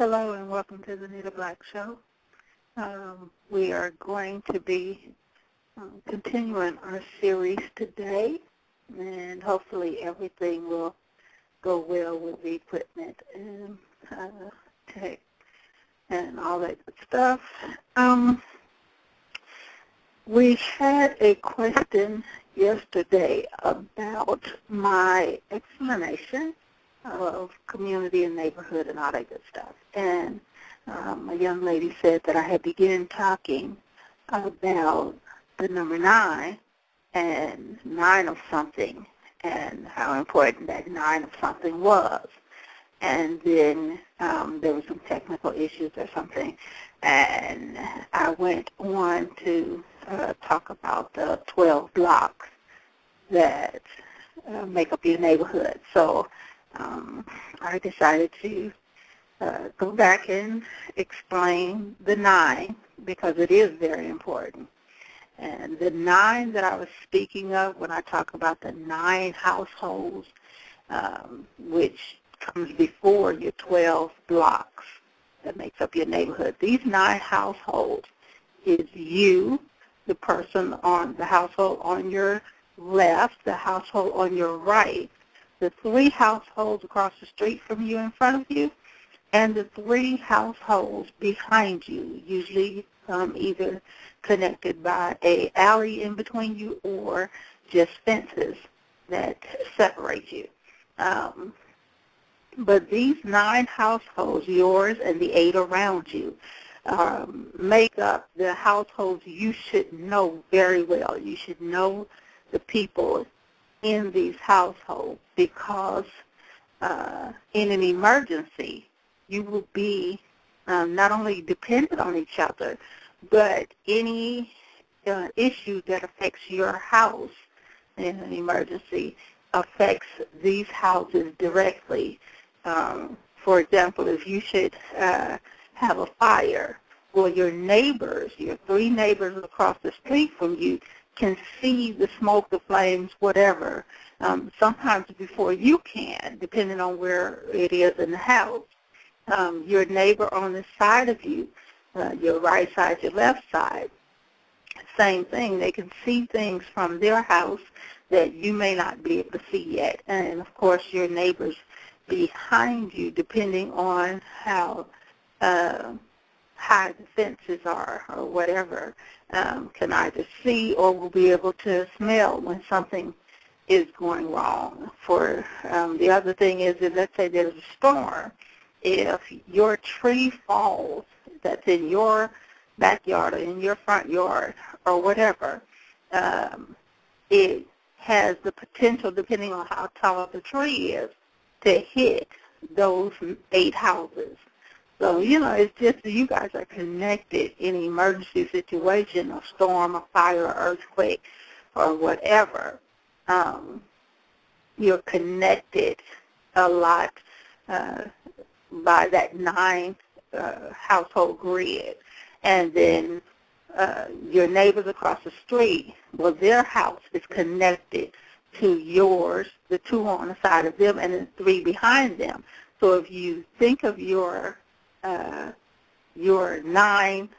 Hello and welcome to the NEETTA Black Show. We are going to be continuing our series today, and hopefully everything will go well with the equipment and tech and all that good stuff. We had a question yesterday about my explanation of community and neighborhood and all that good stuff. And a young lady said that I had begun talking about the number 9 and 9 of something and how important that 9 of something was. And then there were some technical issues or something. And I went on to talk about the 12 blocks that make up your neighborhood. So I decided to go back and explain the 9 because it is very important. And the 9 that I was speaking of when I talk about the 9 households, which comes before your 12 blocks that makes up your neighborhood. These 9 households is you, the person on the household on your left, the household on your right, the 3 households across the street from you in front of you, and the 3 households behind you, usually either connected by an alley in between you or just fences that separate you. But these 9 households, yours and the 8 around you, make up the households you should know very well. You should know the people in these households because in an emergency, you will be not only dependent on each other, but any issue that affects your house in an emergency affects these houses directly. For example, if you should have a fire, well, your neighbors, your 3 neighbors across the street from you can see the smoke, the flames, whatever, sometimes before you can, depending on where it is in the house. Your neighbor on the side of you, your right side, your left side, same thing. They can see things from their house that you may not be able to see yet. And, of course, your neighbors behind you, depending on how high the fences are or whatever, can either see or will be able to smell when something is going wrong. For the other thing is that let's say there's a storm. If your tree falls that's in your backyard or in your front yard or whatever, it has the potential, depending on how tall the tree is, to hit those 8 houses. So, you know, it's just that you guys are connected in an emergency situation, a storm, a fire, an earthquake, or whatever. You're connected a lot by that 9 household grid. And then your neighbors across the street, well, their house is connected to yours, the 2 on the side of them, and the 3 behind them. So if you think of your 9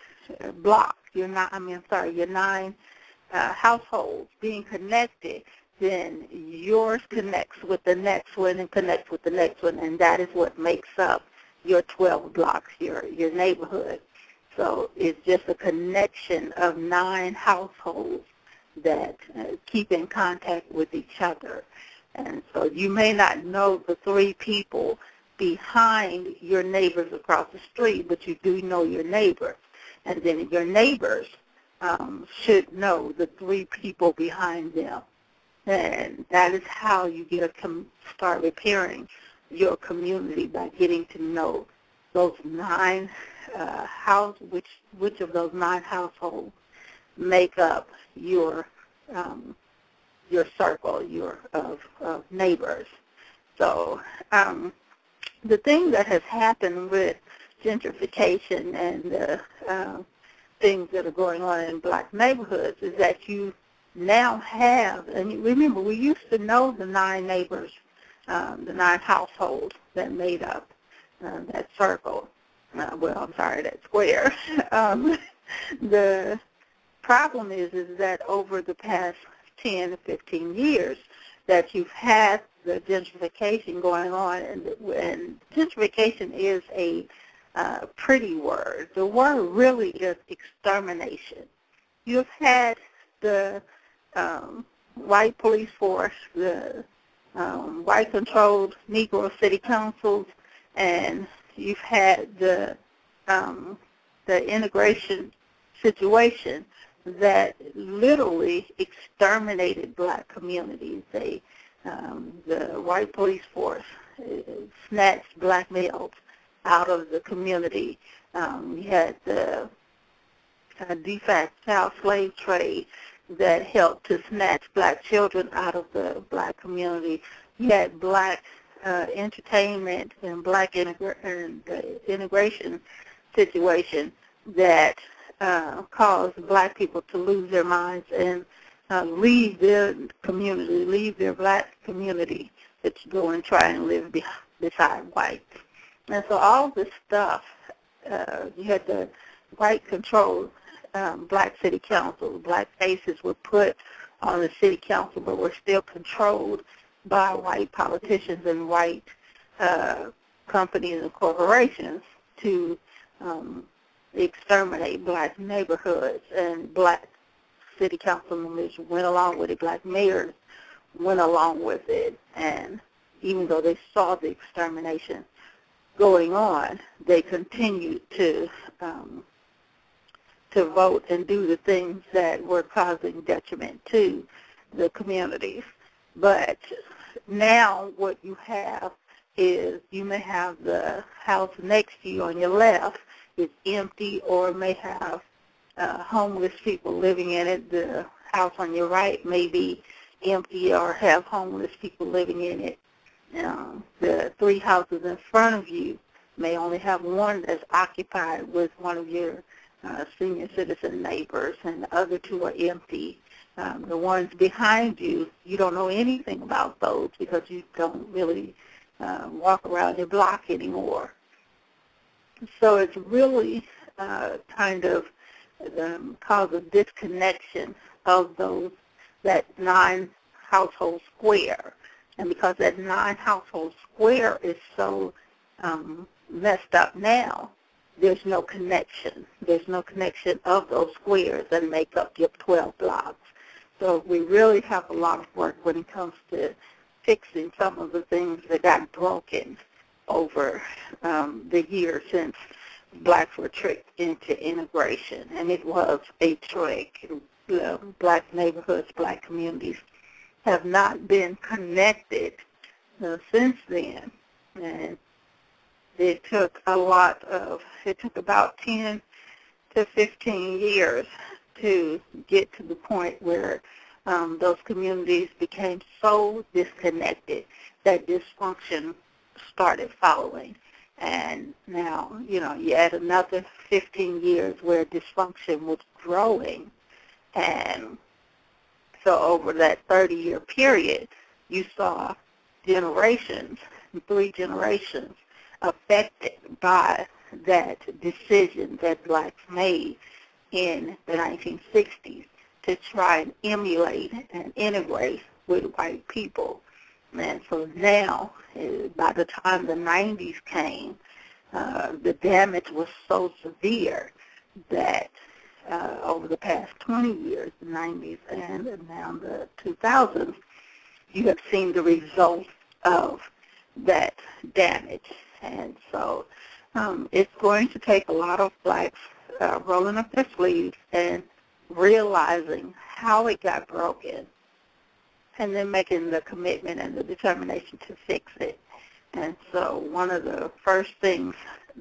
blocks, your 9 households being connected, then yours connects with the next one and connects with the next one, and that is what makes up your 12 blocks, your neighborhood. So it's just a connection of 9 households that keep in contact with each other. And so you may not know the 3 people behind your neighbors across the street, but you do know your neighbors. And then your neighbors should know the 3 people behind them. And that is how you start repairing your community, by getting to know those 9 which of those 9 households make up your circle of neighbors. So the thing that has happened with gentrification and the things that are going on in black neighborhoods is that you now have, and remember, we used to know the 9 neighbors, the 9 households that made up that circle. well, I'm sorry, that square. The problem is that over the past 10 to 15 years that you've had the gentrification going on, and gentrification is a pretty word. The word really is extermination. You've had the white police force, the white-controlled Negro city councils, and you've had the integration situation that literally exterminated black communities. The white police force snatched black males out of the community. You had the de facto child slave trade that helped to snatch black children out of the black community. You had black entertainment and black integration situation that caused black people to lose their minds and leave their community, leave their black community, to go and try and live beside whites. And so all this stuff, you had the white-controlled black city council. Black faces were put on the city council, but were still controlled by white politicians and white companies and corporations to exterminate black neighborhoods. And black city council members went along with it. Black mayors went along with it. And even though they saw the extermination going on, they continued to vote and do the things that were causing detriment to the communities. But now what you have is you may have the house next to you on your left is empty, or may have homeless people living in it. The house on your right may be empty or have homeless people living in it. The three houses in front of you may only have one that's occupied with one of your senior citizen neighbors, and the other two are empty. The ones behind you, you don't know anything about those because you don't really walk around your block anymore. So it's really kind of cause a disconnection of that 9-household square. And because that 9-household square is so messed up now, there's no connection. There's no connection of those squares that make up your 12 blocks. So we really have a lot of work when it comes to fixing some of the things that got broken over the years since blacks were tricked into integration. And it was a trick. Black neighborhoods, black communities have not been connected since then. And it took about 10 to 15 years to get to the point where those communities became so disconnected that dysfunction started following. And now, you add another 15 years where dysfunction was growing. And so over that 30-year period, you saw generations, 3 generations, affected by that decision that blacks made in the 1960s to try and emulate and integrate with white people. And so now, by the time the 90s came, the damage was so severe that over the past 20 years, the 90s and now the 2000s, you have seen the results of that damage. And so it's going to take a lot of blacks rolling up their sleeves and realizing how it got broken, and then making the commitment and the determination to fix it. And so one of the first things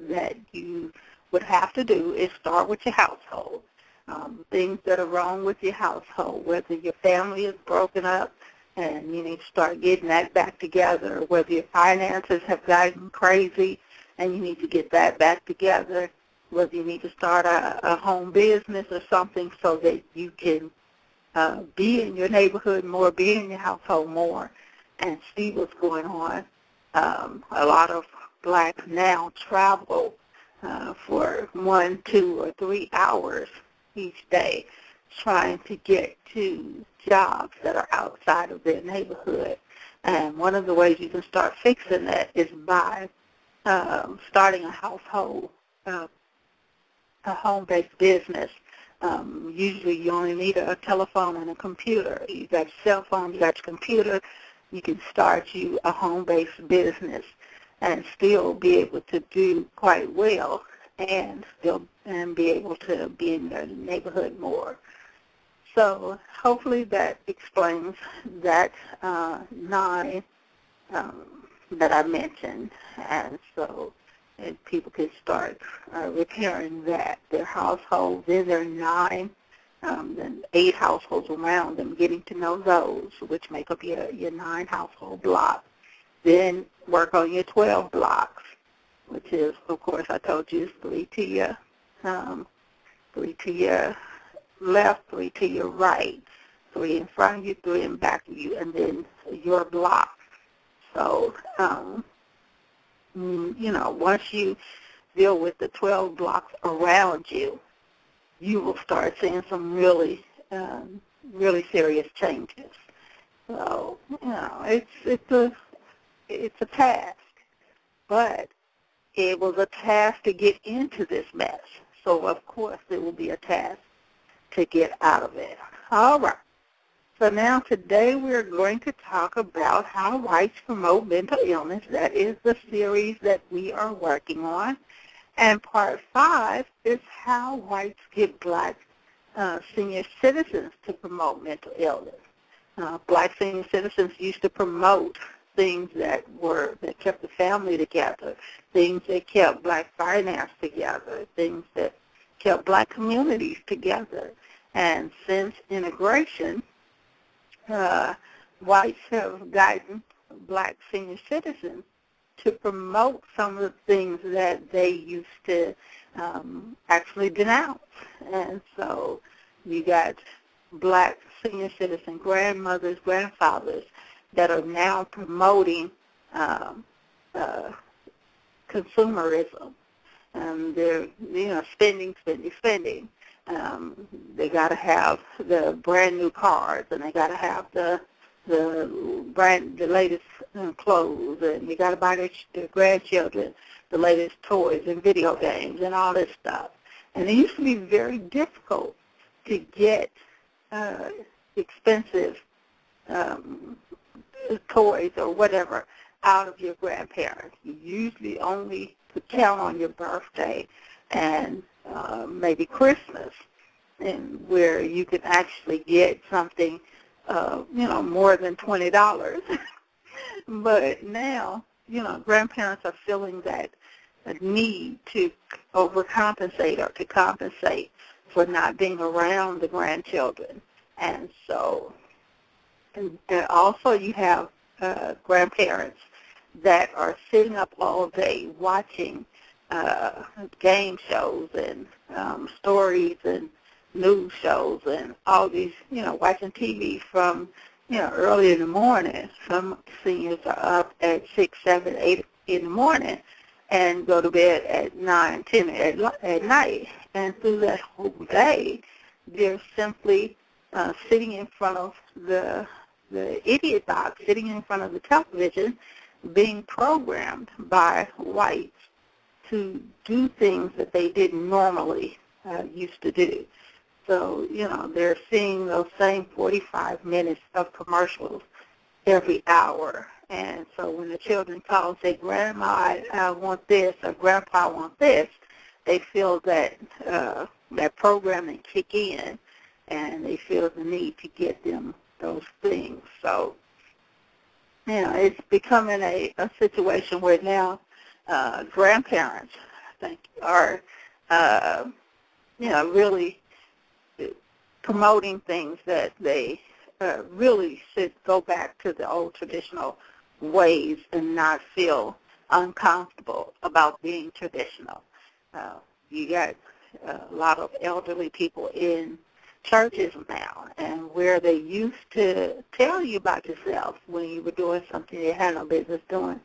that you would have to do is start with your household. Things that are wrong with your household, whether your family is broken up and you need to start getting that back together, whether your finances have gotten crazy and you need to get that back together, whether you need to start a home business or something so that you can be in your neighborhood more, be in your household more, and see what's going on. A lot of blacks now travel for 1, 2, or 3 hours each day trying to get to jobs that are outside of their neighborhood. And one of the ways you can start fixing that is by starting a household, a home-based business. Usually you only need a telephone and a computer. You got your cell phone, you got your computer. You can start you a home-based business and still be able to do quite well and be able to be in your neighborhood more. So hopefully that explains that 9 that I mentioned, and so people can start repairing that, their household. Then there are 9, then 8 households around them, getting to know those, which make up your 9 household blocks. Then work on your 12 blocks, which is, of course, I told you, is 3 to your left, 3 to your right, 3 in front of you, 3 in back of you, and then your block. So, once you deal with the 12 blocks around you, you will start seeing some really serious changes. So, it's a task, but it was a task to get into this mess. So, of course, it will be a task to get out of it. All right. So now today we're going to talk about how whites promote mental illness. That is the series that we are working on. And part 5 is how whites get black senior citizens to promote mental illness. Black senior citizens used to promote things that kept the family together, things that kept black finance together, things that kept black communities together. And since integration, whites have gotten black senior citizens to promote some of the things that they used to actually denounce. And so you got black senior citizen grandmothers, grandfathers that are now promoting consumerism. They're, spending. They got to have the brand new cars, and they got to have the latest clothes, and you got to buy their grandchildren the latest toys and video games and all this stuff. And it used to be very difficult to get expensive toys or whatever out of your grandparents. You usually only could count on your birthday and maybe Christmas, and where you can actually get something, more than $20. But now, grandparents are feeling that need to overcompensate or to compensate for not being around the grandchildren. And so, and also you have grandparents that are sitting up all day watching game shows and stories and news shows and all these, watching TV from, early in the morning. Some seniors are up at 6, 7, 8 in the morning and go to bed at 9, 10 at night. And through that whole day, they're simply sitting in front of the idiot box, sitting in front of the television, being programmed by whites to do things that they didn't normally used to do. So, they're seeing those same 45 minutes of commercials every hour. And so when the children call and say, Grandma, I want this, or Grandpa, I want this, they feel that that programming kick in, and they feel the need to get them those things. So, it's becoming a situation where now grandparents, I think, are, really promoting things that they really should go back to the old traditional ways and not feel uncomfortable about being traditional. You got a lot of elderly people in churches now, and where they used to tell you about yourself when you were doing something you had no business doing,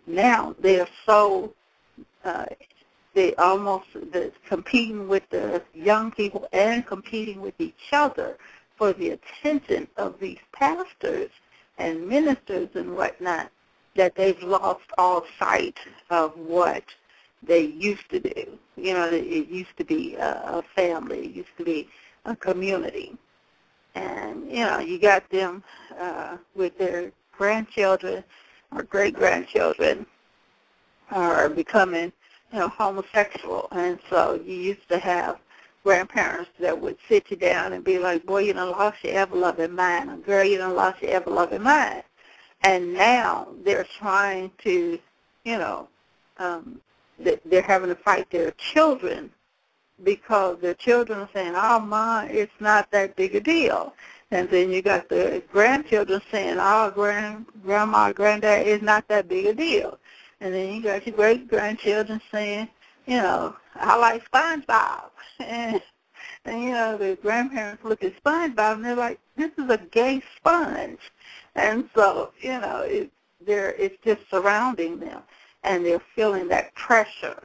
now they're so they almost competing with the young people and competing with each other for the attention of these pastors and ministers and whatnot, that they've lost all sight of what they used to do. You know, it used to be a family. It used to be a community. And, you know, you got them with their grandchildren or great-grandchildren are becoming, you know, homosexual. And so you used to have grandparents that would sit you down and be like, boy, you done lost your ever-loving mind. Or, girl, you done lost your ever-loving mind. And now they're trying to, you know, they're having to fight their children because their children are saying, oh, Ma, it's not that big a deal. And then you got the grandchildren saying, oh, grandma, granddad, it's not that big a deal. And then you got your great-grandchildren saying, you know, I like SpongeBob. And you know, the grandparents look at SpongeBob and they're like, this is a gay sponge. And so, you know, it's just surrounding them. And they're feeling that pressure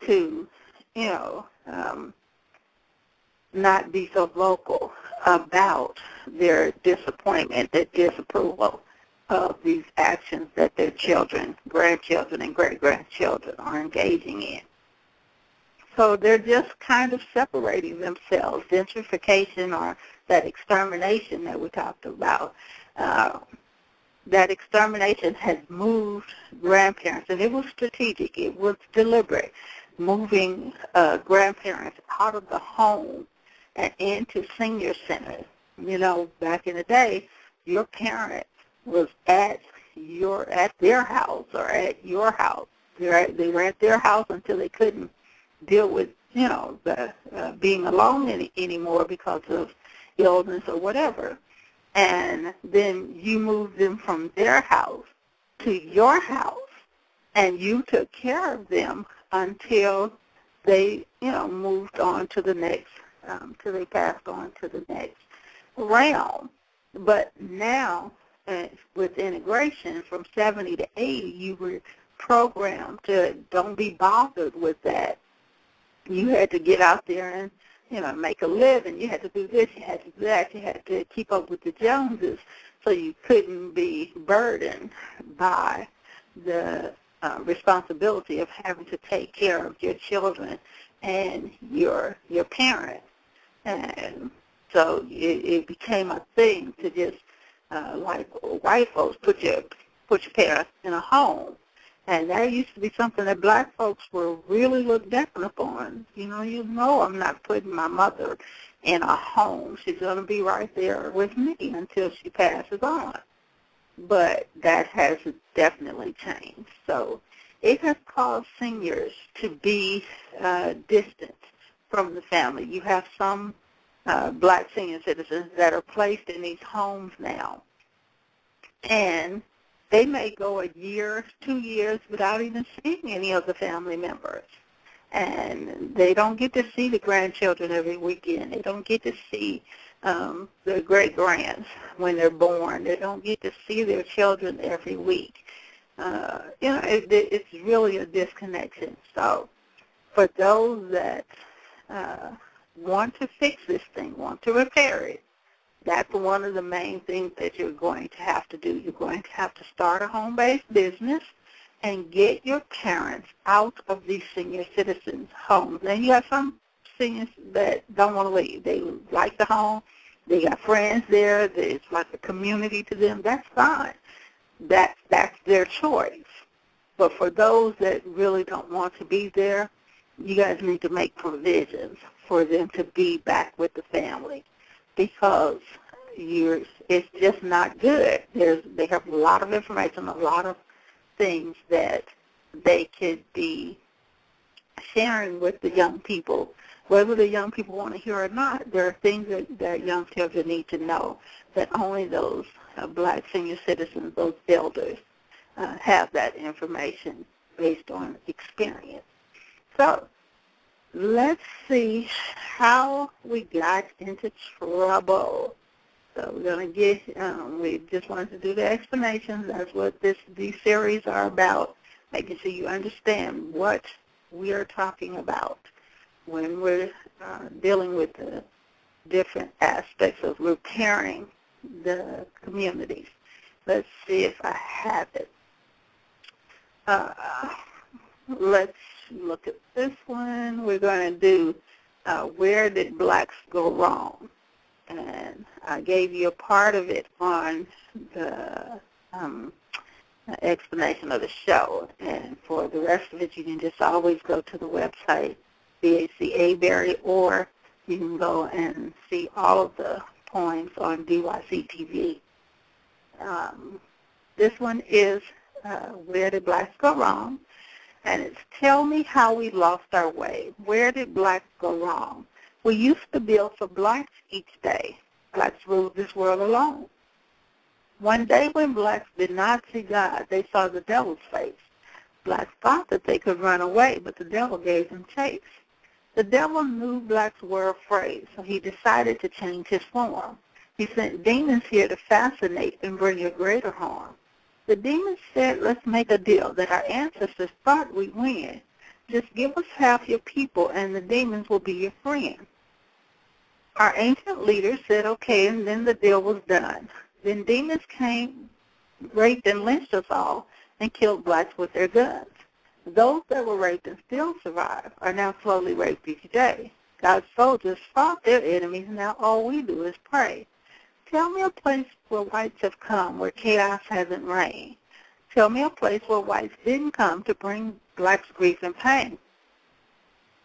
to, you know, not be so vocal about their disappointment, their disapproval of these actions that their children, grandchildren, and great-grandchildren are engaging in. So they're just kind of separating themselves. Gentrification, or that extermination that we talked about, that extermination has moved grandparents, and it was strategic. It was deliberate, moving grandparents out of the home and into senior centers. You know, back in the day, your parent was at their house or at your house. They were at their house until they couldn't deal with, you know, the being alone anymore because of illness or whatever. And then you moved them from their house to your house, and you took care of them until they, you know, moved on to the next, till they passed on to the next realm. But now, with integration from 70 to 80, you were programmed to don't be bothered with that. You had to get out there and, you know, make a living. You had to do this, you had to do that. You had to keep up with the Joneses, so you couldn't be burdened by the responsibility of having to take care of your children and your parents. And so it became a thing to just, like white folks, put your parents in a home. And that used to be something that black folks were really looked down upon. You know, I'm not putting my mother in a home. She's going to be right there with me until she passes on. But that has definitely changed. So it has caused seniors to be distant from the family. You have some black senior citizens that are placed in these homes now. And they may go a year, 2 years without even seeing any of the family members. And they don't get to see the grandchildren every weekend. They don't get to see their great-grands when they're born. They don't get to see their children every week. You know, it's really a disconnection. So for those that want to fix this thing, want to repair it, that's one of the main things that you're going to have to do. You're going to have to start a home-based business and get your parents out of these senior citizens' homes. And you have some seniors that don't want to leave. They like the home. They got friends there. It's like a community to them. That's fine. That's their choice. But for those that really don't want to be there, you guys need to make provisions for them to be back with the family, because it's just not good. They have a lot of information, a lot of things that they could be sharing with the young people. Whether the young people want to hear or not, there are things that young children need to know that only those black senior citizens, those elders, have that information based on experience. So let's see how we got into trouble. So we're going to get, we just wanted to do the explanations. That's what these series are about, making sure you understand what we are talking about when we're dealing with the different aspects of repairing the communities. Let's see if I have it. Let's look at this one. We're going to do where did blacks go wrong? And I gave you a part of it on the explanation of the show. And for the rest of it, you can just always go to the website, BACA Berry, or you can go and see all of the poems on DYC TV. This one is Where Did Blacks Go Wrong? And it's Tell Me How We Lost Our Way. Where did blacks go wrong? We used to build for blacks each day. Blacks ruled this world alone. One day when blacks did not see God, they saw the devil's face. Blacks thought that they could run away, but the devil gave them chase. The devil knew blacks were afraid, so he decided to change his form. He sent demons here to fascinate and bring you greater harm. The demons said, let's make a deal that our ancestors thought we'd win. Just give us half your people and the demons will be your friend. Our ancient leaders said okay, and then the deal was done. Then demons came, raped and lynched us all, and killed blacks with their guns. Those that were raped and still survive are now slowly raped each day. God's soldiers fought their enemies, and now all we do is pray. Tell me a place where whites have come, where chaos hasn't reigned. Tell me a place where whites didn't come to bring blacks grief and pain.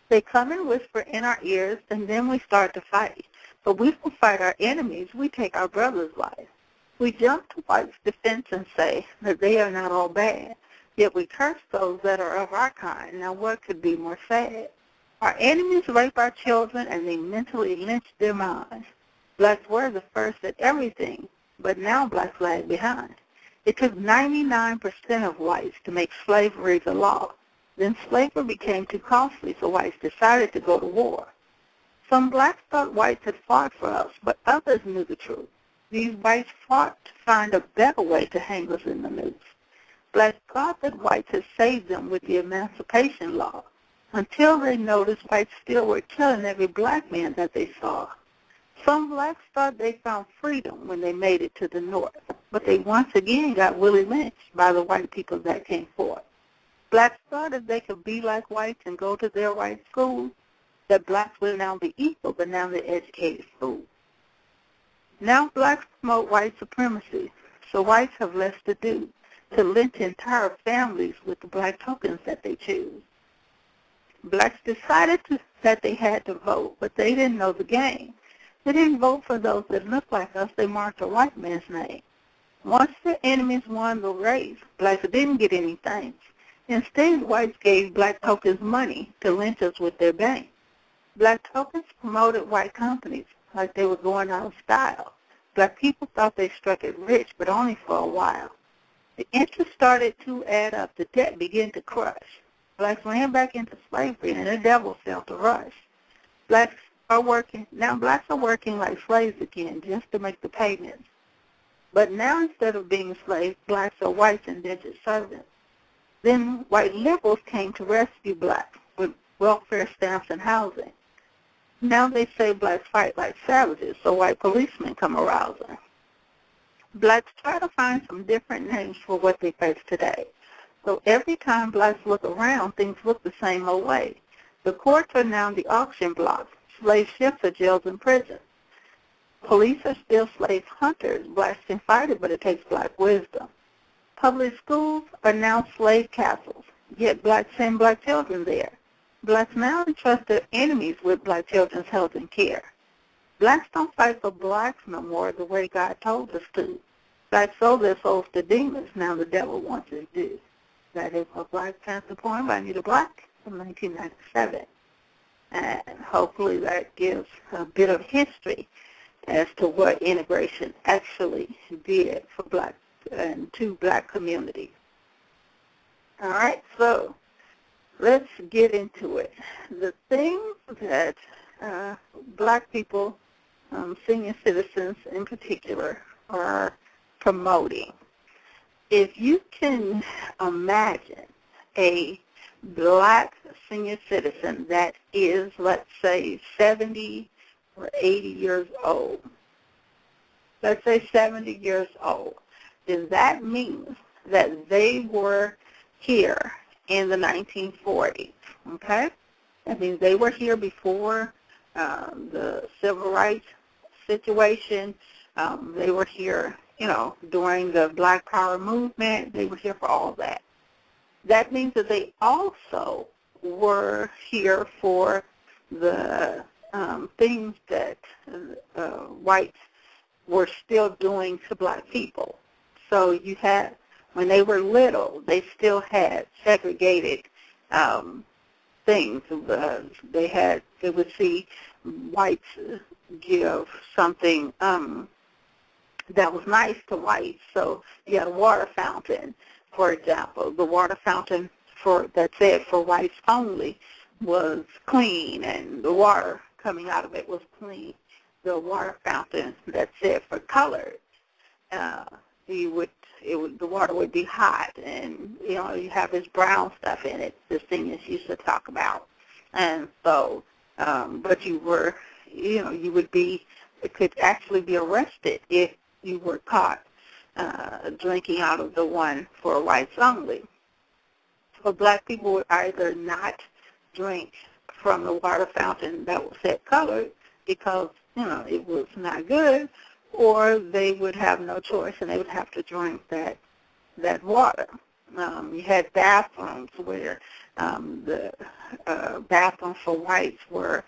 They come and whisper in our ears, and then we start to fight. But we don't fight our enemies, we take our brother's life. We jump to whites' defense and say that they are not all bad, yet we curse those that are of our kind. Now what could be more sad? Our enemies rape our children, and they mentally lynch their minds. Blacks were the first at everything, but now blacks lag behind. It took 99% of whites to make slavery the law. Then slavery became too costly, so whites decided to go to war. Some blacks thought whites had fought for us, but others knew the truth. These whites fought to find a better way to hang us in the noose. Blacks thought that whites had saved them with the emancipation law, until they noticed whites still were killing every black man that they saw. Some blacks thought they found freedom when they made it to the north, but they once again got willy lynched by the white people that came forth. Blacks thought if they could be like whites and go to their white schools, that blacks would now be equal, but now they're educated fools. Now blacks promote white supremacy, so whites have less to do to lynch entire families with the black tokens that they choose. Blacks decided that they had to vote, but they didn't know the game. They didn't vote for those that looked like us. They marked a white man's name. Once their enemies won the race, blacks didn't get any thanks. Instead, whites gave black tokens money to lynch us with their bank. Black tokens promoted white companies like they were going out of style. Black people thought they struck it rich, but only for a while. The interest started to add up. The debt began to crush. Blacks ran back into slavery, and the devil felt a rush. Blacks are working like slaves again just to make the payments. But now instead of being slaves, blacks are whites' indentured servants. Then white liberals came to rescue blacks with welfare stamps and housing. Now they say blacks fight like savages, so white policemen come arousing. Blacks try to find some different names for what they face today. So every time blacks look around, things look the same old way. The courts are now the auction blocks. Slave ships are jails and prisons. Police are still slave hunters. Blacks can fight it, but it takes black wisdom. Public schools are now slave castles, yet blacks send black children there. Blacks now entrust their enemies with black children's health and care. Blacks don't fight for blacks no more the way God told us to. Blacks sold their souls to demons. Now the devil wants his due. That is a Black Panther poem by Anita Black from 1997. And hopefully that gives a bit of history as to what integration actually did for blacks and to black communities. All right, so let's get into it. The things that black people, senior citizens in particular, are promoting. If you can imagine a black senior citizen that is, let's say, 70 or 80 years old, let's say 70 years old, then that means that they were here in the 1940s, okay? That means they were here before the civil rights situation. They were here, during the Black Power movement. They were here for all that. That means that they also were here for the things that whites were still doing to black people. So you had, when they were little, they still had segregated things. They would see whites give something that was nice to whites. So you had a water fountain, for example. The water fountain that said for whites only was clean, and the water coming out of it was clean. The water fountain that said for colored, the water would be hot, and you have this brown stuff in it. The seniors used to talk about, and so, but you could actually be arrested if you were caught drinking out of the one for whites only. So black people would either not drink from the water fountain that was set colored because it was not good, or they would have no choice and they would have to drink that water. You had bathrooms where the bathrooms for whites were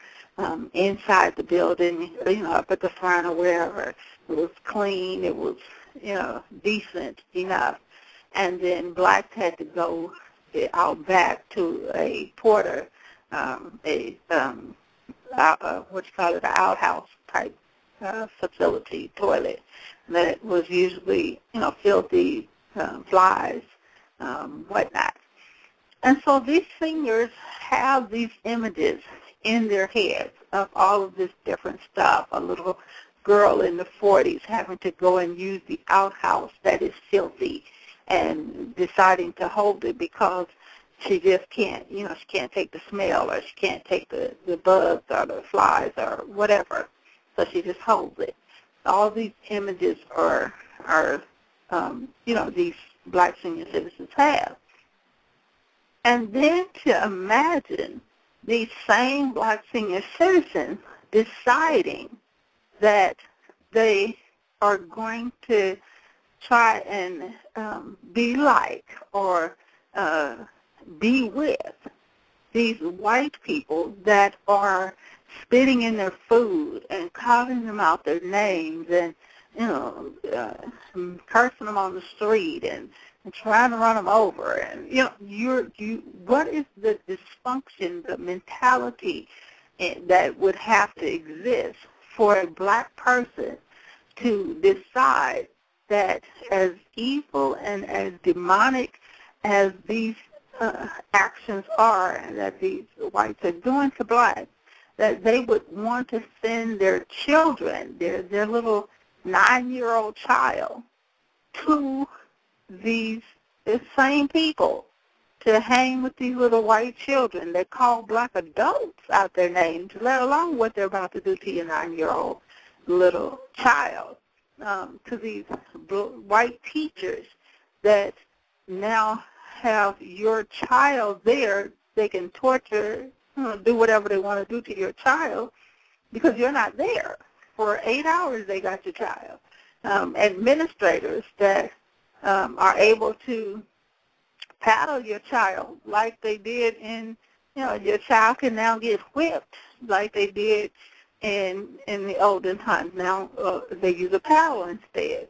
inside the building, up at the front or wherever. It was clean. It was, decent enough. And then blacks had to go out back to a porter, an outhouse type facility, toilet that was usually, filthy, flies, whatnot. And so these seniors have these images in their heads of all of this different stuff. A little girl in the 40s having to go and use the outhouse that is filthy and deciding to hold it because she just can't, she can't take the smell, or she can't take the bugs or the flies or whatever. So she just holds it. All these images are these black senior citizens have. And then to imagine these same black senior citizens deciding that they are going to try and be like or be with these white people that are spitting in their food and calling them out their names and, cursing them on the street and trying to run them over. And, what is the dysfunction, the mentality that would have to exist for a black person to decide that as evil and as demonic as these actions are that these whites are doing to blacks, that they would want to send their children, their little 9-year-old child, to these same people to hang with these little white children that call black adults out their names, let alone what they're about to do to your 9-year-old little child. To these white teachers that now have your child there, they can torture, do whatever they want to do to your child because you're not there. For 8 hours they got your child. Administrators that are able to paddle your child like they did in, your child can now get whipped like they did in the olden times. Now they use a paddle instead.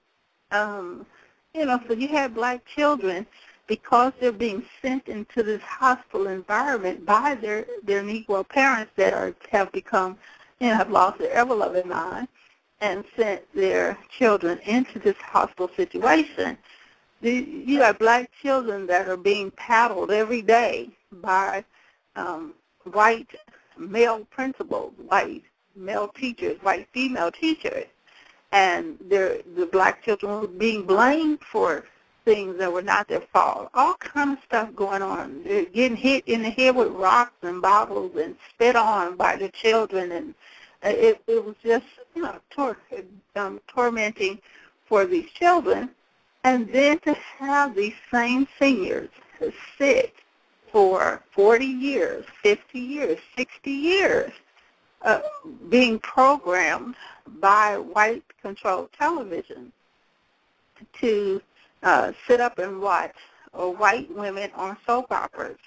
So you have black children, because they're being sent into this hostile environment by their Negro parents that have become, have lost their ever-loving mind and sent their children into this hostile situation. You have black children that are being paddled every day by white male principals, white male teachers, white female teachers, and the black children are being blamed for things that were not their fault. All kind of stuff going on. They're getting hit in the head with rocks and bottles and spit on by the children, and it was just, tormenting for these children. And then to have these same seniors sit for 40 years, 50 years, 60 years, being programmed by white-controlled television to sit up and watch white women on soap operas,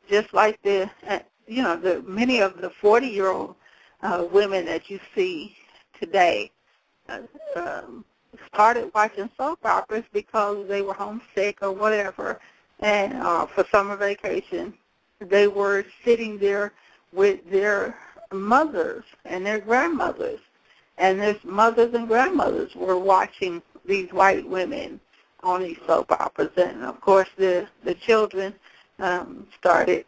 just like the many of the 40-year-old women that you see today started watching soap operas because they were homesick or whatever, and for summer vacation, they were sitting there with their mothers and their grandmothers, and their mothers and grandmothers were watching these white women on these soap operas. And of course the children started,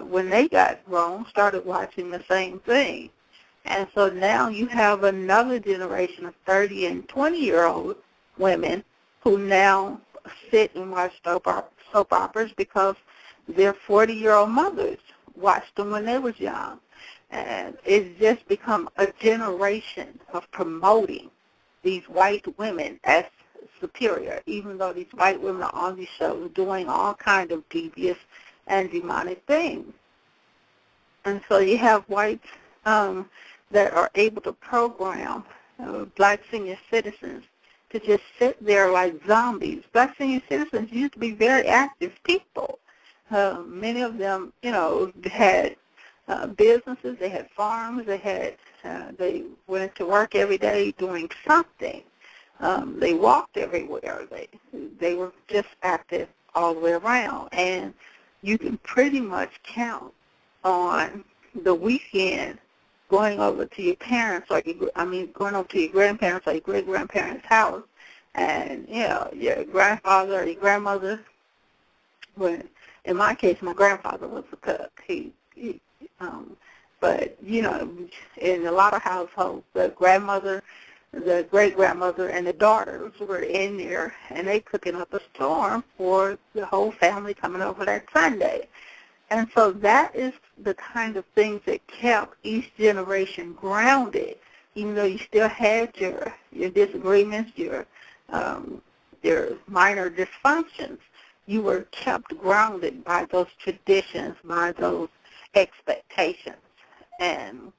when they got grown, started watching the same thing. And so now you have another generation of 30 and 20-year-old women who now sit and watch soap operas because their 40-year-old mothers watched them when they was young. And it's just become a generation of promoting these white women as superior, even though these white women are on these shows doing all kinds of devious and demonic things. And so you have whites that are able to program black senior citizens to just sit there like zombies. Black senior citizens used to be very active people. Many of them, had businesses, they had farms, they went to work every day doing something. They walked everywhere. They were just active all the way around. And you can pretty much count on the weekend going over to your parents, going over to your grandparents or your great-grandparents' house, and, your grandfather or your grandmother. Well, in my case, my grandfather was a cook. But, in a lot of households, the grandmother, the great-grandmother, and the daughters were in there, and they cooking up a storm for the whole family coming over that Sunday. And so that is the kind of things that kept each generation grounded, even though you still had your disagreements, your minor dysfunctions. You were kept grounded by those traditions, by those expectations. And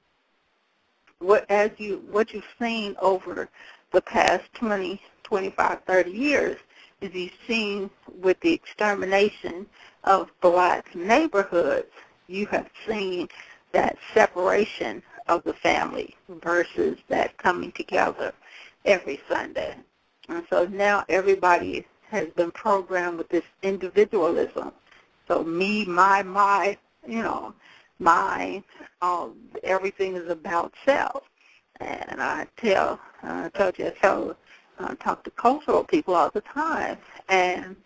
what you've seen over the past 20, 25, 30 years is you've seen with the extermination of black neighborhoods, you have seen that separation of the family versus that coming together every Sunday. And so now everybody has been programmed with this individualism. So me, my, mine, everything is about self. And I talk to cultural people all the time. And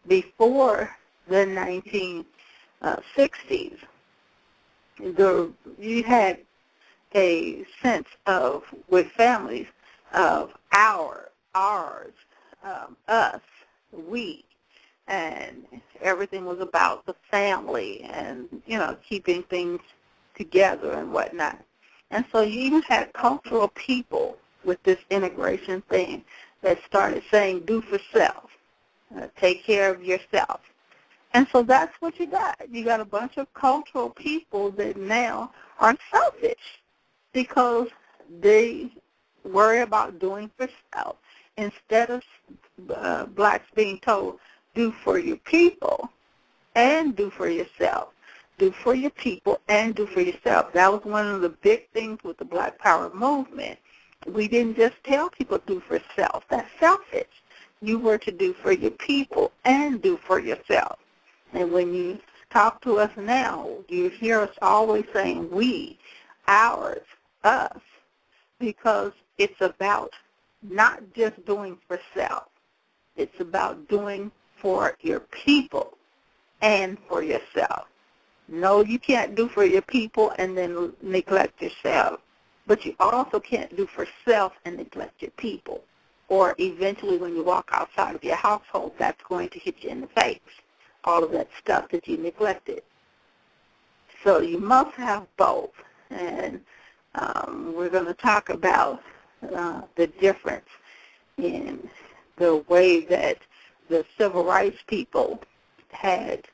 before the 1960s, you had a sense of, with families, of ours, us, we, and everything was about the family and, keeping things together and whatnot. And so you even had cultural people with this integration thing that started saying, do for self, take care of yourself. And so that's what you got. You got a bunch of cultural people that now are selfish because they worry about doing for self. Instead of blacks being told, do for your people and do for yourself. Do for your people and do for yourself. That was one of the big things with the Black Power movement. We didn't just tell people do for self. That's selfish. You were to do for your people and do for yourself. And when you talk to us now, you hear us always saying we, ours, us, because it's about not just doing for self. It's about doing for your people and for yourself. No, you can't do for your people and then neglect yourself. But you also can't do for self and neglect your people. or eventually when you walk outside of your household, that's going to hit you in the face, all of that stuff that you neglected. So you must have both, and we're going to talk about the difference in the way that the civil rights people had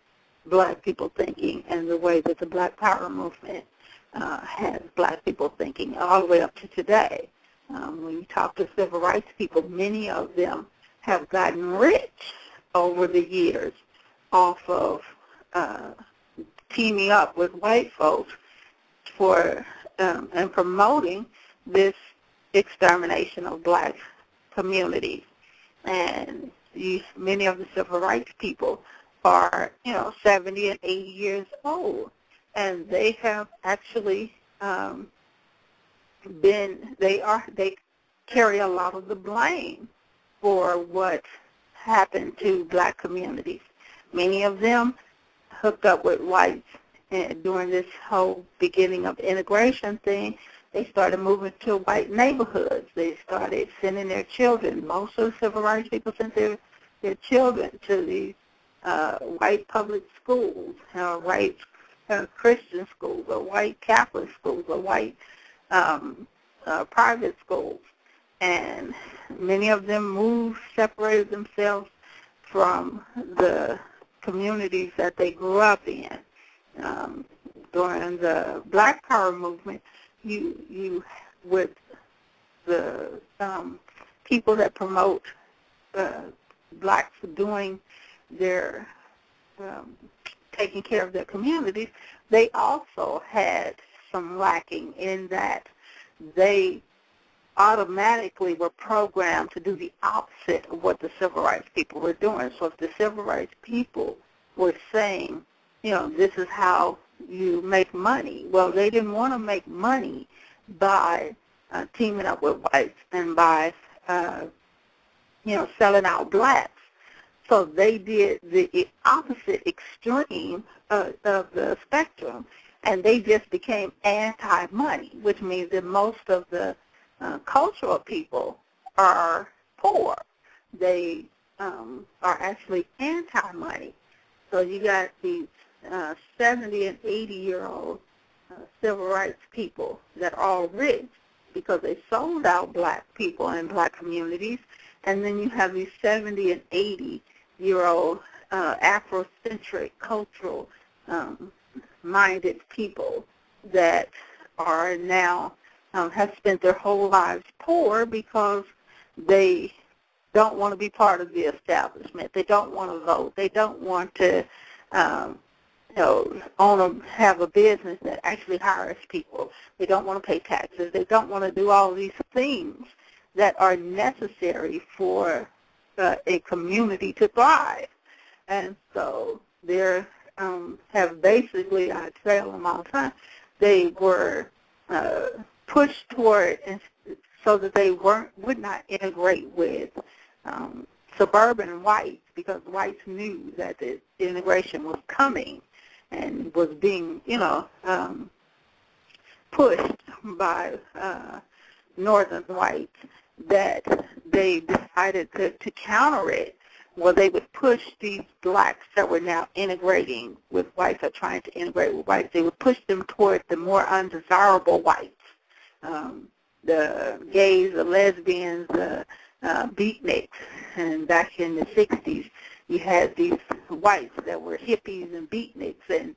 black people thinking and the way that the Black Power movement has black people thinking all the way up to today. When you talk to civil rights people, many of them have gotten rich over the years off of teaming up with white folks for and promoting this extermination of black communities. And many of the civil rights people are, 70 and 80 years old, and they have actually they carry a lot of the blame for what happened to black communities. Many of them hooked up with whites, and during this whole beginning of integration thing, they started moving to white neighborhoods. They started sending their children. Most of the civil rights people sent their children to these white public schools, white Christian schools, or white Catholic schools, or white private schools. And many of them separated themselves from the communities that they grew up in. During the Black Power movement, you with the people that promote blacks doing their taking care of their communities, they also had some lacking in that they automatically were programmed to do the opposite of what the civil rights people were doing. So if the civil rights people were saying, this is how you make money, well, they didn't want to make money by teaming up with whites and by, selling out blacks. So they did the opposite extreme of the spectrum, and they just became anti-money, which means that most of the cultural people are poor. They are actually anti-money. So you got these 70 and 80-year-old civil rights people that are all rich because they sold out black people and black communities, and then you have these 70 and 80-year-old Afrocentric, cultural minded people that are now have spent their whole lives poor because they don't want to be part of the establishment. They don't want to vote. They don't want to have a business that actually hires people. They don't want to pay taxes. They don't want to do all these things that are necessary for a community to thrive. And so they have basically, I tell them all the time, they were pushed toward so that they would not integrate with suburban whites, because whites knew that the integration was coming and was being, pushed by northern whites, that they decided to counter it. Well, they would push these blacks that were now integrating with whites or trying to integrate with whites, they would push them toward the more undesirable whites, the gays, the lesbians, the beatniks. And back in the 60s, you had these whites that were hippies and beatniks, and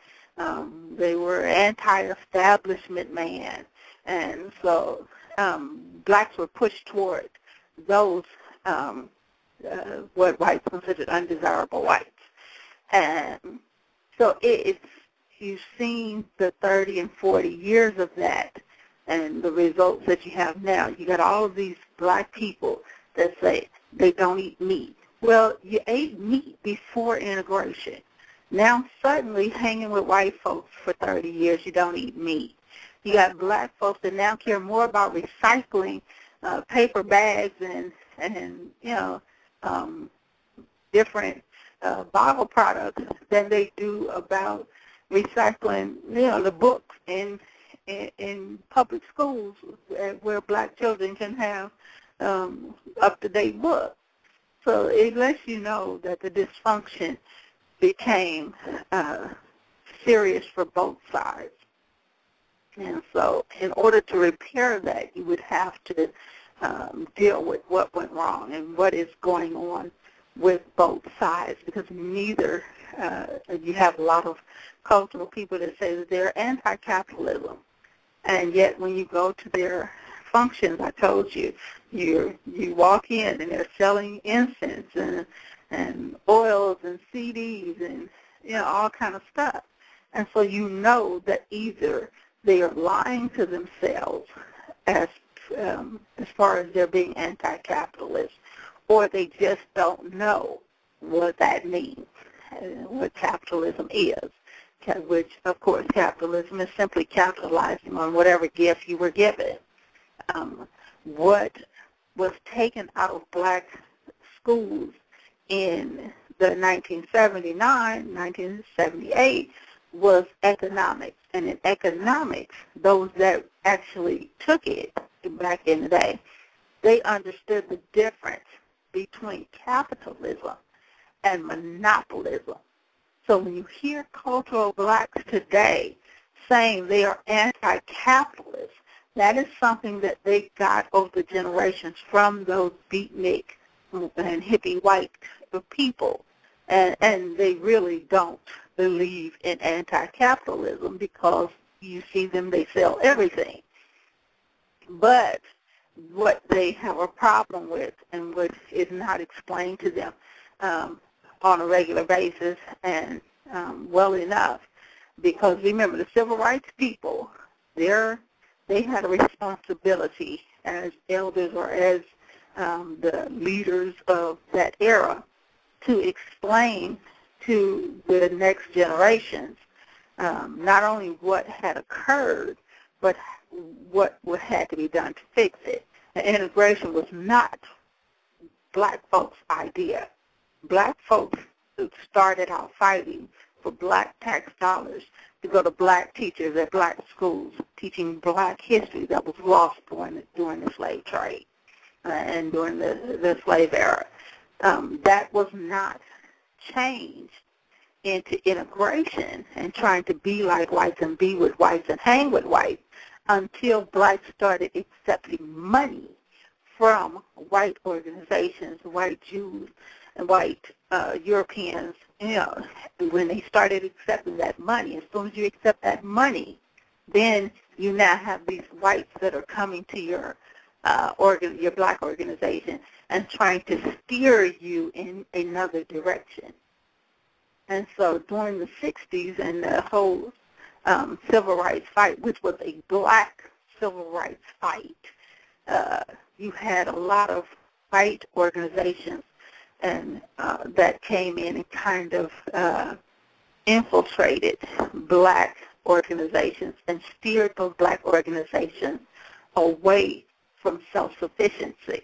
they were anti-establishment man. And so blacks were pushed toward those what whites considered undesirable whites. And so you've seen the 30 and 40 years of that and the results that you have now. You got all of these black people that say they don't eat meat. Well, you ate meat before integration. Now suddenly hanging with white folks for 30 years, you don't eat meat. You got black folks that now care more about recycling paper bags and different bottle products than they do about recycling, the books in public schools where black children can have up-to-date book. So it lets you know that the dysfunction became serious for both sides. And so in order to repair that, you would have to deal with what went wrong and what is going on with both sides, because neither, you have a lot of cultural people that say that they're anti-capitalism, and yet when you go to their functions, I told you, you walk in and they're selling incense and oils and CDs and, you know, all kind of stuff. And so you know that either they are lying to themselves as far as they're being anti-capitalist, or they just don't know what that means, what capitalism is, which, of course, capitalism is simply capitalizing on whatever gift you were given. What was taken out of black schools in the 1979, 1978 was economics. And in economics, those that actually took it back in the day, they understood the difference between capitalism and monopolism. So when you hear cultural blacks today saying they are anti-capitalist, that is something that they got over the generations from those beatnik and hippie white people. And they really don't believe in anti-capitalism because you see them, they sell everything. But what they have a problem with and what is not explained to them on a regular basis and well enough, because remember, the civil rights people, they had a responsibility as elders or as the leaders of that era to explain to the next generations not only what had occurred, but what had to be done to fix it. And integration was not black folks' idea. Black folks started out fighting for black tax dollars to go to black teachers at black schools, teaching black history that was lost during the slave trade and during the slave era. That was not changed into integration and trying to be like whites and be with whites and hang with whites until blacks started accepting money from white organizations, white Jews, and white Europeans. You know, when they started accepting that money, as soon as you accept that money, then you now have these whites that are coming to your black organization and trying to steer you in another direction. And so during the 60s and the whole civil rights fight, which was a black civil rights fight, you had a lot of white organizations and that came in and kind of infiltrated black organizations and steered those black organizations away from self-sufficiency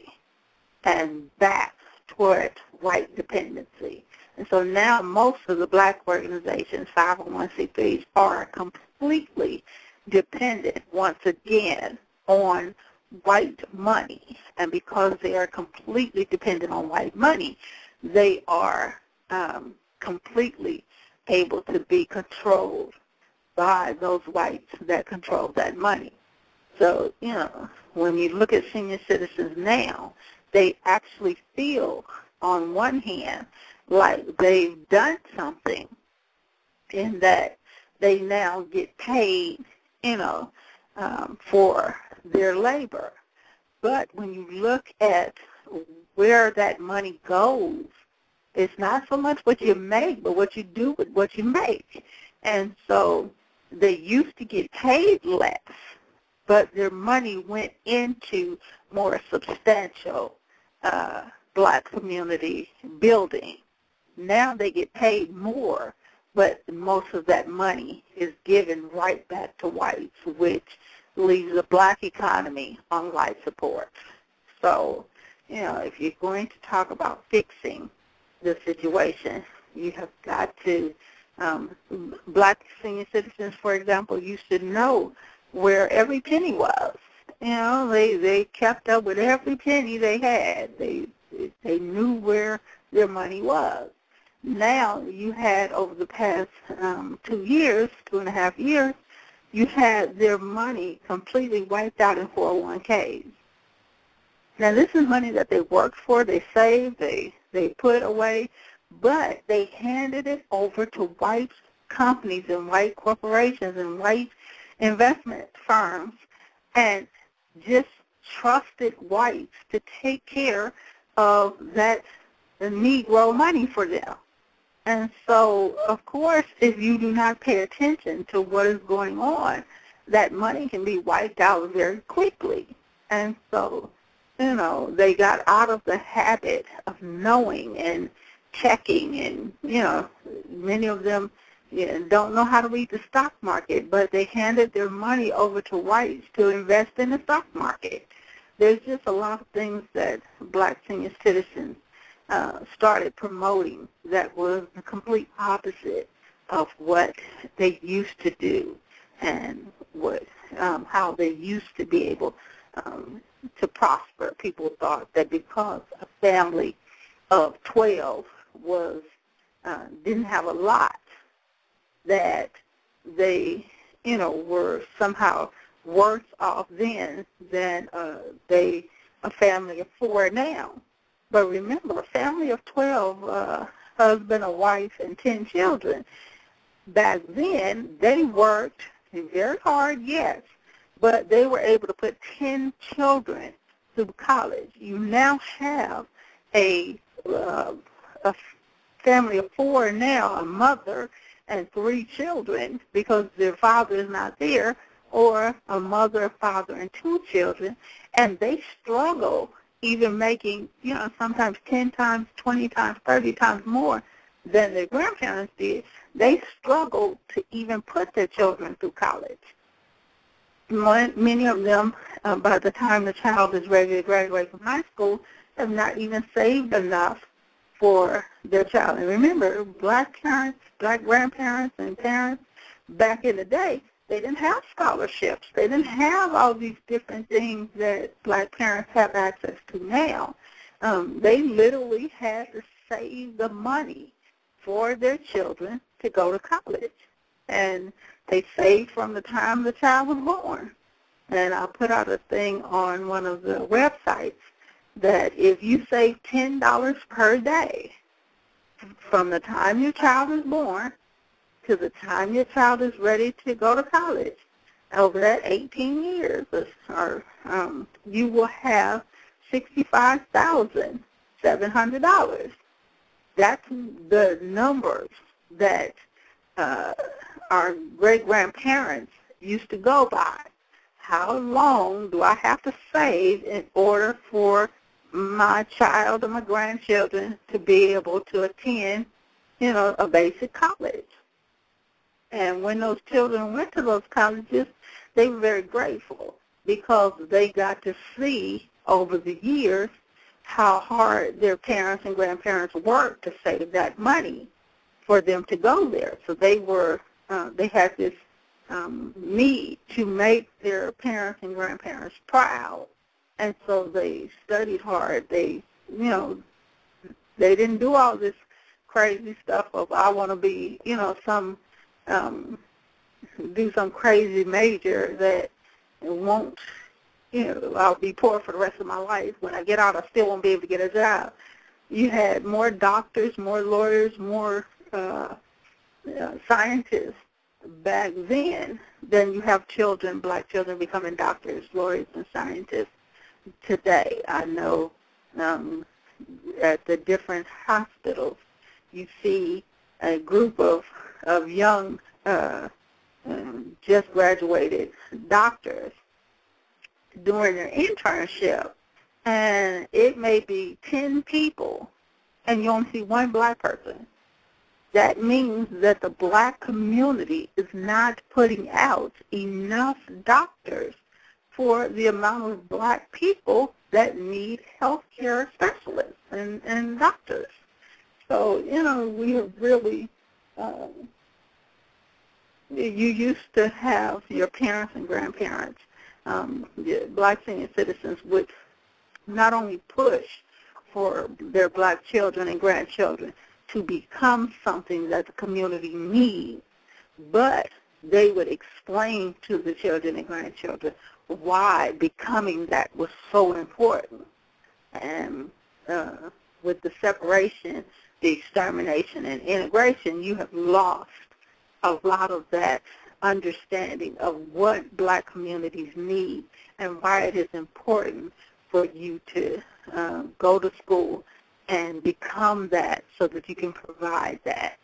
and back toward white dependency. And so now most of the black organizations, 501c3s, are completely dependent, once again, on white money. And because they are completely dependent on white money, they are completely able to be controlled by those whites that control that money. So, you know, when you look at senior citizens now, they actually feel, on one hand, like they've done something in that they now get paid, you know, for their labor. But when you look at where that money goes, it's not so much what you make, but what you do with what you make. And so they used to get paid less, but their money went into more substantial black community building. Now they get paid more, but most of that money is given right back to whites, which leaves the black economy on life support. So, you know, if you're going to talk about fixing the situation, you have got to, black senior citizens, for example, used to know where every penny was. You know, they kept up with every penny they had. They knew where their money was. Now you had, over the past 2 years, 2.5 years, you had their money completely wiped out in 401ks. Now this is money that they worked for, they saved, they put away, but they handed it over to white companies and white corporations and white investment firms, and just trusted whites to take care of that Negro money for them. And so, of course, if you do not pay attention to what is going on, that money can be wiped out very quickly. And so, you know, they got out of the habit of knowing and checking, and, you know, many of them don't know how to read the stock market, but they handed their money over to whites to invest in the stock market. There's just a lot of things that black senior citizens started promoting that was the complete opposite of what they used to do, and what how they used to be able to prosper. People thought that because a family of 12 was didn't have a lot, that they, you know, were somehow worse off then than a family of 4 now. But remember, a family of 12, husband, a wife, and 10 children, back then they worked very hard, yes, but they were able to put 10 children through college. You now have a family of 4 now, a mother and 3 children because their father is not there, or a mother, a father, and 2 children, and they struggle even making, you know, sometimes 10 times, 20 times, 30 times more than their grandparents did. They struggle to even put their children through college. Many of them, by the time the child is ready to graduate from high school, have not even saved enough for their child. And remember, black parents, black grandparents, and parents back in the day, they didn't have scholarships. They didn't have all these different things that black parents have access to now. They literally had to save the money for their children to go to college. And they saved from the time the child was born. And I put out a thing on one of the websites that if you save $10 per day from the time your child is born to the time your child is ready to go to college, over that 18 years, you will have $65,700. That's the numbers that our great-grandparents used to go by. How long do I have to save in order for my child or my grandchildren to be able to attend, you know, a basic college? And when those children went to those colleges, they were very grateful because they got to see over the years how hard their parents and grandparents worked to save that money for them to go there. So they were, they had this need to make their parents and grandparents proud, and so they studied hard. They, you know, they didn't do all this crazy stuff of I want to be, you know, do some crazy major that won't, you know, I'll be poor for the rest of my life. When I get out, I still won't be able to get a job. You had more doctors, more lawyers, more scientists back then than you have children, black children, becoming doctors, lawyers, and scientists today. I know at the different hospitals, you see a group of young, just graduated doctors doing their internship, and it may be 10 people, and you only see one black person. That means that the black community is not putting out enough doctors for the amount of black people that need health care specialists and doctors. So, you know, we have really, you used to have your parents and grandparents Black senior citizens would not only push for their black children and grandchildren to become something that the community needs, but they would explain to the children and grandchildren why becoming that was so important. And with the separation, the extermination, and integration, you have lost a lot of that understanding of what black communities need and why it is important for you to go to school and become that so that you can provide that.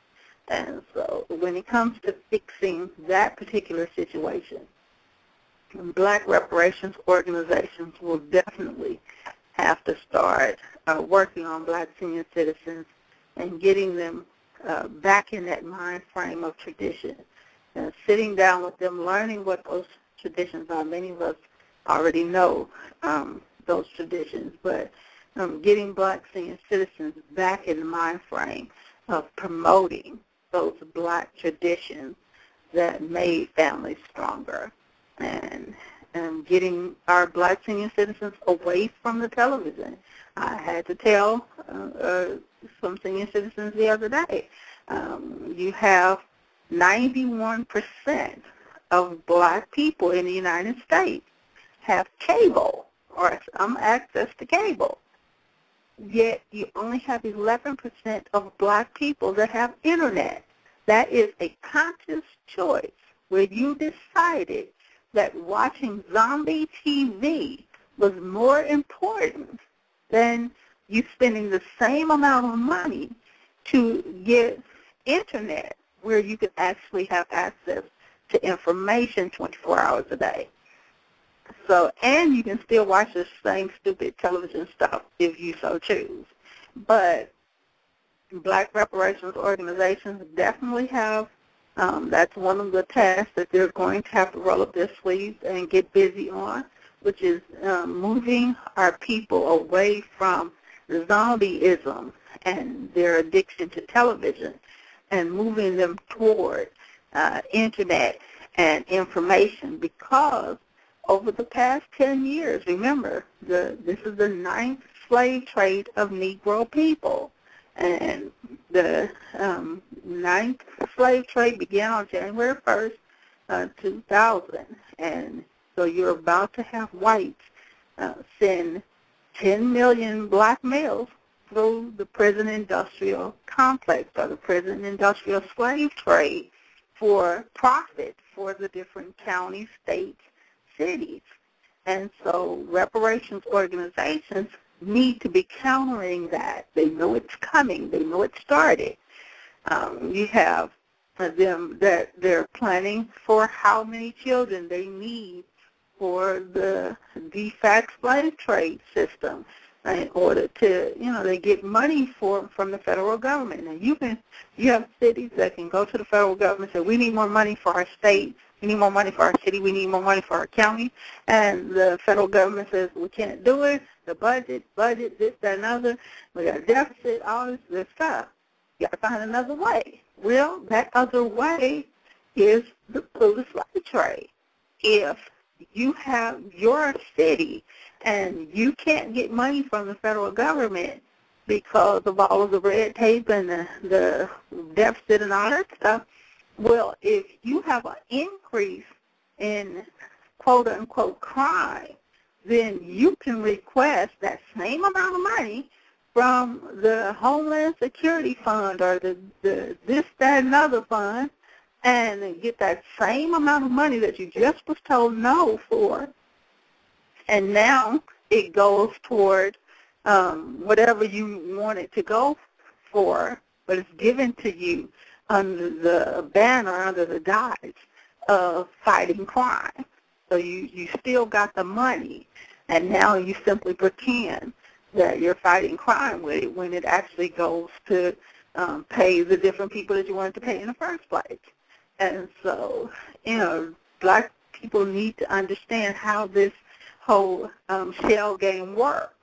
And so when it comes to fixing that particular situation, black reparations organizations will definitely have to start working on black senior citizens and getting them back in that mind frame of tradition. Sitting down with them, learning what those traditions are. Many of us already know those traditions, but getting black senior citizens back in the mind frame of promoting those black traditions that made families stronger, and getting our black senior citizens away from the television. I had to tell some senior citizens the other day, you have 91% of black people in the United States have cable or some access to cable. Yet you only have 11% of black people that have internet. That is a conscious choice where you decided that watching zombie TV was more important than you spending the same amount of money to get internet where you could actually have access to information 24 hours a day. So, and you can still watch the same stupid television stuff if you so choose. But black reparations organizations definitely have, that's one of the tasks that they're going to have to roll up their sleeves and get busy on, which is moving our people away from the zombieism and their addiction to television and moving them toward internet and information, because over the past 10 years, remember, this is the 9th slave trade of Negro people. And the 9th slave trade began on January 1st, 2000. And so you're about to have whites send 10 million black males through the prison industrial complex or the prison industrial slave trade for profit for the different counties, states, cities. And so reparations organizations need to be countering that. They know it's coming. They know it started. You have them that they're planning for how many children they need for the de facto slave trade system in order to, they get money from the federal government. And you have cities that can go to the federal government and say, we need more money for our state, we need more money for our city, we need more money for our county. And the federal government says, we can't do it, the budget, this, that, and other, we got a deficit, all this stuff. You got to find another way. Well, that other way is the slave trade. If you have your city and you can't get money from the federal government because of all of the red tape and the deficit and all that stuff, well, if you have an increase in quote-unquote crime, then you can request that same amount of money from the Homeland Security Fund or the this, that, and other fund, and get that same amount of money that you just was told no for, and now it goes toward whatever you want it to go for, but it's given to you under the banner, under the guise of fighting crime. So you still got the money, and now you simply pretend that you're fighting crime with it when it actually goes to pay the different people that you wanted to pay in the first place. And so, black people need to understand how this whole shell game works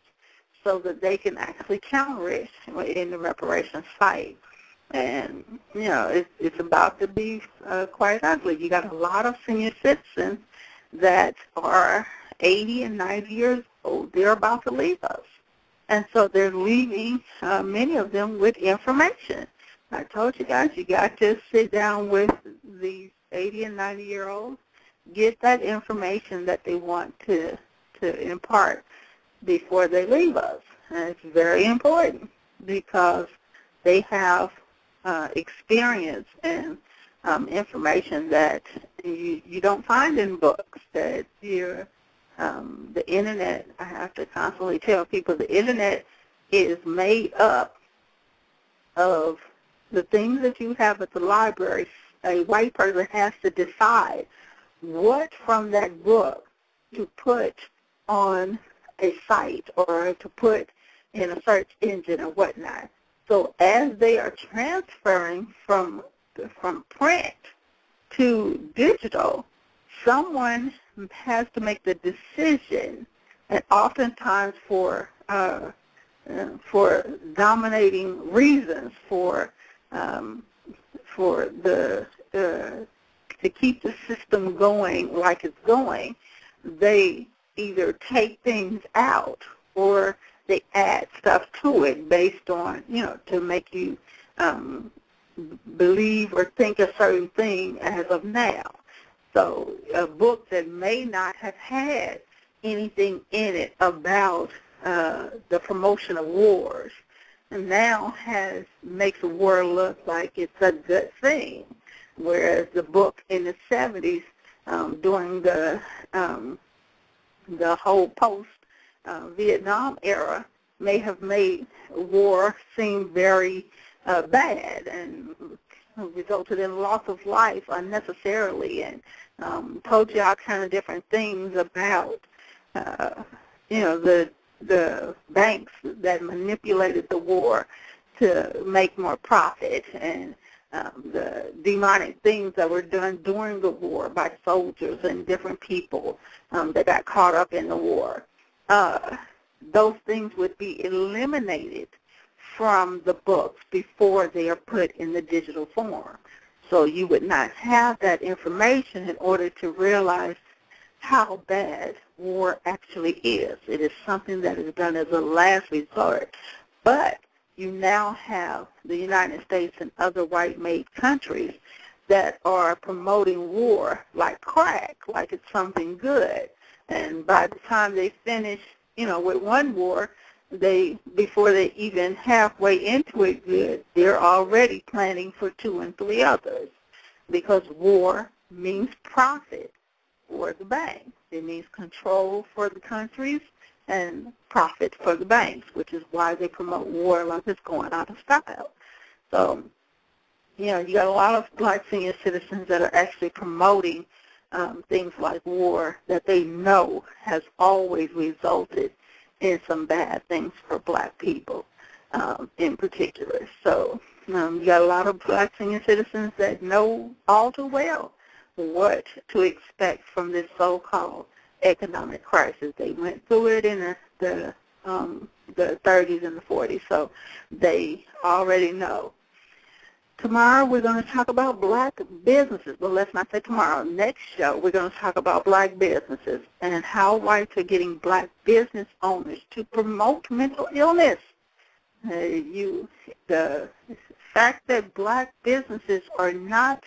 so that they can actually counter it in the reparations fight. And, it's about to be quite ugly. You got a lot of senior citizens that are 80 and 90 years old. They're about to leave us. And so they're leaving, many of them, with information. I told you guys, you got to sit down with these 80 and 90-year-olds, get that information that they want to impart before they leave us. And it's very important because they have experience and information that you don't find in books, that the Internet, I have to constantly tell people, the Internet is made up of the things that you have at the library. A white person has to decide what from that book to put on a site or to put in a search engine or whatnot. So as they are transferring from print to digital, someone has to make the decision, and oftentimes for dominating reasons, for to keep the system going like it's going, they either take things out or they add stuff to it based on, to make you believe or think a certain thing as of now. So a book that may not have had anything in it about the promotion of wars now makes a war look like it's a good thing, whereas the book in the 70s during the whole post-Vietnam era may have made war seem very bad and resulted in loss of life unnecessarily, and told you all kind of different things about, the banks that manipulated the war to make more profit, and the demonic things that were done during the war by soldiers and different people that got caught up in the war. Those things would be eliminated from the books before they are put in the digital form. So you would not have that information in order to realize how bad war actually is. It is something that is done as a last resort. But you now have the United States and other white-made countries that are promoting war like crack, like it's something good. And by the time they finish, with one war, before they even halfway into it good, they're already planning for 2 and 3 others, because war means profit for the banks. It means control for the countries and profit for the banks, which is why they promote war like it's going out of style. So, you got a lot of black senior citizens that are actually promoting things like war that they know has always resulted in some bad things for black people in particular. So you got a lot of black senior citizens that know all too well what to expect from this so-called economic crisis. They went through it in the 30s and the 40s, so they already know. Tomorrow we're going to talk about black businesses. Well, let's not say tomorrow. Next show we're going to talk about black businesses and how whites are getting black business owners to promote mental illness. The fact that black businesses are not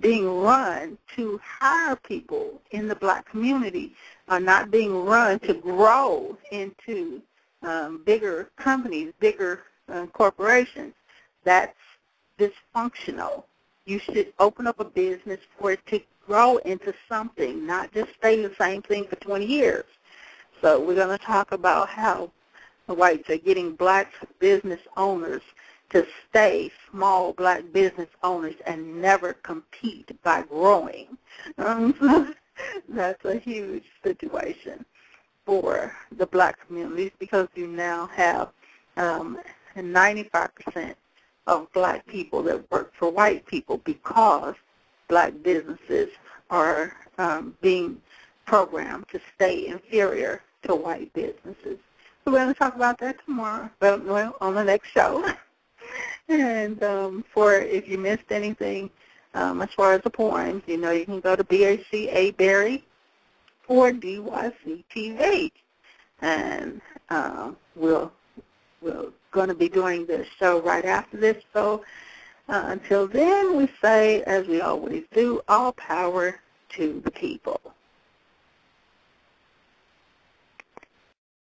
being run to hire people in the black community, are not being run to grow into bigger companies, bigger corporations, that's dysfunctional. You should open up a business for it to grow into something, not just stay the same thing for 20 years. So we're going to talk about how the whites are getting black business owners to stay small black business owners and never compete by growing. That's a huge situation for the black communities, because you now have 95% of black people that work for white people, because black businesses are being programmed to stay inferior to white businesses. So we're going to talk about that tomorrow, well, on the next show. And if you missed anything as far as the poems, you can go to BACA Berry for DYC TV. And we're going to be doing this show right after this. So until then, we say, as we always do, all power to the people.